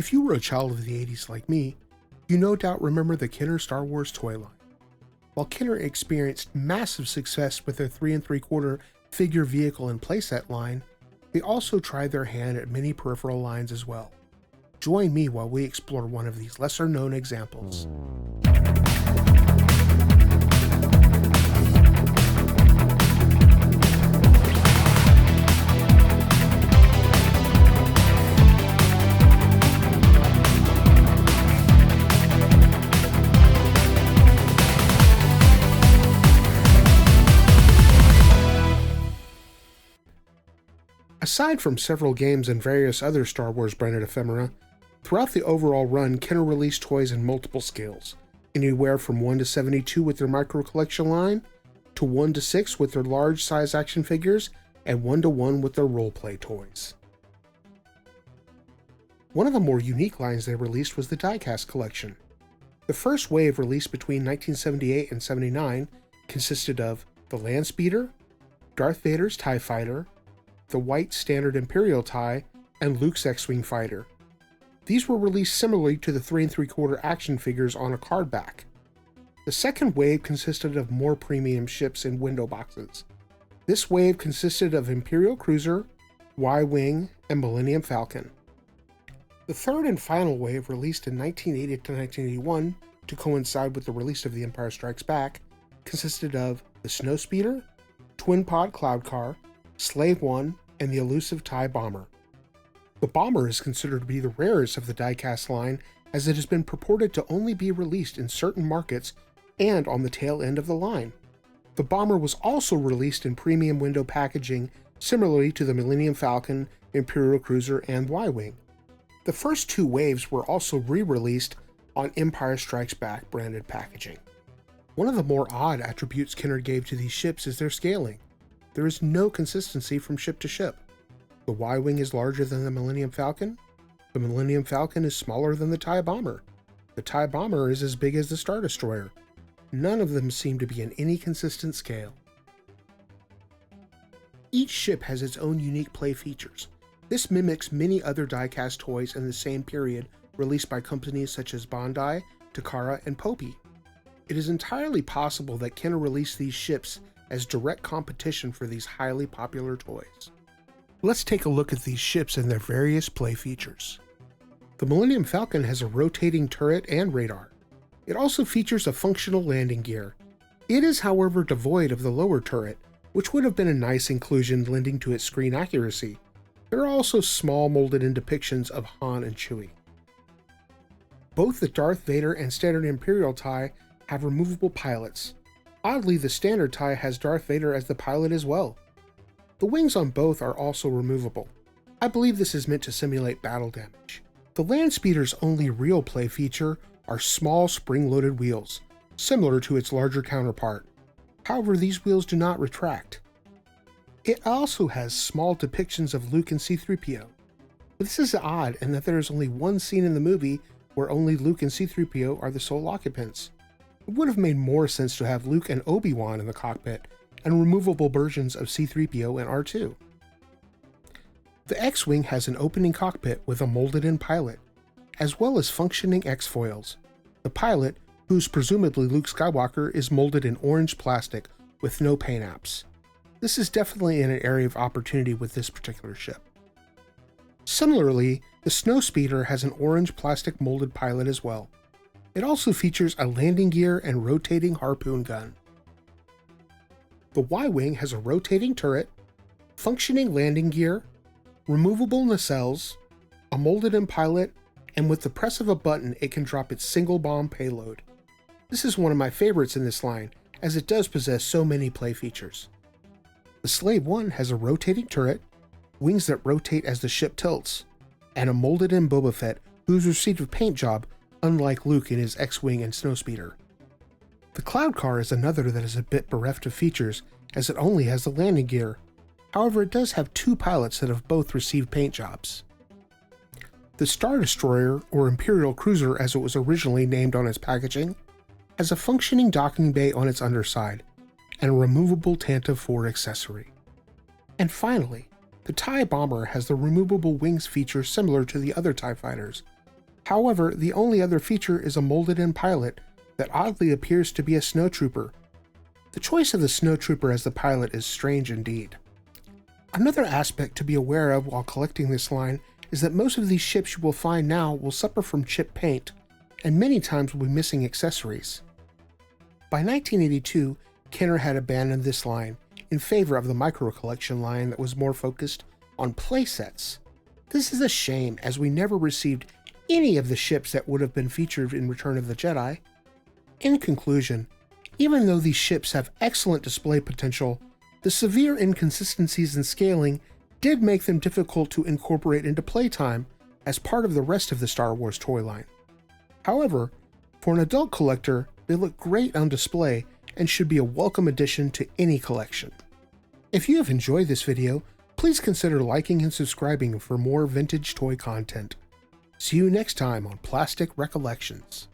If you were a child of the 80s like me, you no doubt remember the Kenner Star Wars toy line. While Kenner experienced massive success with their 3 3/4 figure vehicle and playset line, they also tried their hand at many peripheral lines as well. Join me while we explore one of these lesser known examples. Aside from several games and various other Star Wars branded ephemera, throughout the overall run, Kenner released toys in multiple scales, anywhere from 1 to 72 with their micro collection line, to 1 to 6 with their large size action figures, and 1 to 1 with their roleplay toys. One of the more unique lines they released was the Diecast Collection. The first wave, released between 1978 and 79, consisted of the Landspeeder, Darth Vader's TIE Fighter, the white standard Imperial TIE, and Luke's X-Wing fighter. These were released similarly to the 3 3/4 action figures on a card back. The second wave consisted of more premium ships in window boxes. This wave consisted of Imperial Cruiser, Y-Wing, and Millennium Falcon. The third and final wave, released in 1980 to 1981 to coincide with the release of The Empire Strikes Back, consisted of the Snowspeeder, Twin Pod Cloud Car, Slave One, and the elusive TIE Bomber. The Bomber is considered to be the rarest of the diecast line, as it has been purported to only be released in certain markets and on the tail end of the line. The Bomber was also released in premium window packaging, similarly to the Millennium Falcon, Imperial Cruiser, and Y-Wing. The first two waves were also re-released on Empire Strikes Back branded packaging. One of the more odd attributes Kenner gave to these ships is their scaling. There is no consistency from ship to ship. The Y-Wing is larger than the Millennium Falcon. The Millennium Falcon is smaller than the TIE Bomber. The TIE Bomber is as big as the Star Destroyer. None of them seem to be in any consistent scale. Each ship has its own unique play features. This mimics many other diecast toys in the same period released by companies such as Bandai, Takara, and Popey. It is entirely possible that Kenner released these ships as direct competition for these highly popular toys. Let's take a look at these ships and their various play features. The Millennium Falcon has a rotating turret and radar. It also features a functional landing gear. It is, however, devoid of the lower turret, which would have been a nice inclusion lending to its screen accuracy. There are also small molded-in depictions of Han and Chewie. Both the Darth Vader and standard Imperial TIE have removable pilots. Oddly, the standard TIE has Darth Vader as the pilot as well. The wings on both are also removable. I believe this is meant to simulate battle damage. The Landspeeder's only real play feature are small spring-loaded wheels, similar to its larger counterpart. However, these wheels do not retract. It also has small depictions of Luke and C-3PO. This is odd in that there is only one scene in the movie where only Luke and C-3PO are the sole occupants. It would have made more sense to have Luke and Obi-Wan in the cockpit, and removable versions of C-3PO and R2. The X-Wing has an opening cockpit with a molded-in pilot, as well as functioning X-foils. The pilot, who's presumably Luke Skywalker, is molded in orange plastic with no paint apps. This is definitely in an area of opportunity with this particular ship. Similarly, the Snowspeeder has an orange plastic molded pilot as well. It also features a landing gear and rotating harpoon gun. The Y-Wing has a rotating turret, functioning landing gear, removable nacelles, a molded-in pilot, and with the press of a button it can drop its single bomb payload. This is one of my favorites in this line, as it does possess so many play features. The Slave One has a rotating turret, wings that rotate as the ship tilts, and a molded-in Boba Fett who's received a paint job, unlike Luke in his X-Wing and Snowspeeder. The Cloud Car is another that is a bit bereft of features, as it only has the landing gear. However, it does have two pilots that have both received paint jobs. The Star Destroyer, or Imperial Cruiser as it was originally named on its packaging, has a functioning docking bay on its underside, and a removable Tantive 4 accessory. And finally, the TIE Bomber has the removable wings feature similar to the other TIE fighters, However, the only other feature is a molded-in pilot that oddly appears to be a snowtrooper. The choice of the snowtrooper as the pilot is strange indeed. Another aspect to be aware of while collecting this line is that most of these ships you will find now will suffer from chip paint, and many times will be missing accessories. By 1982, Kenner had abandoned this line in favor of the micro collection line that was more focused on playsets. This is a shame, as we never received any of the ships that would have been featured in Return of the Jedi. In conclusion, even though these ships have excellent display potential, the severe inconsistencies in scaling did make them difficult to incorporate into playtime as part of the rest of the Star Wars toy line. However, for an adult collector, they look great on display and should be a welcome addition to any collection. If you have enjoyed this video, please consider liking and subscribing for more vintage toy content. See you next time on Plastic Recollections.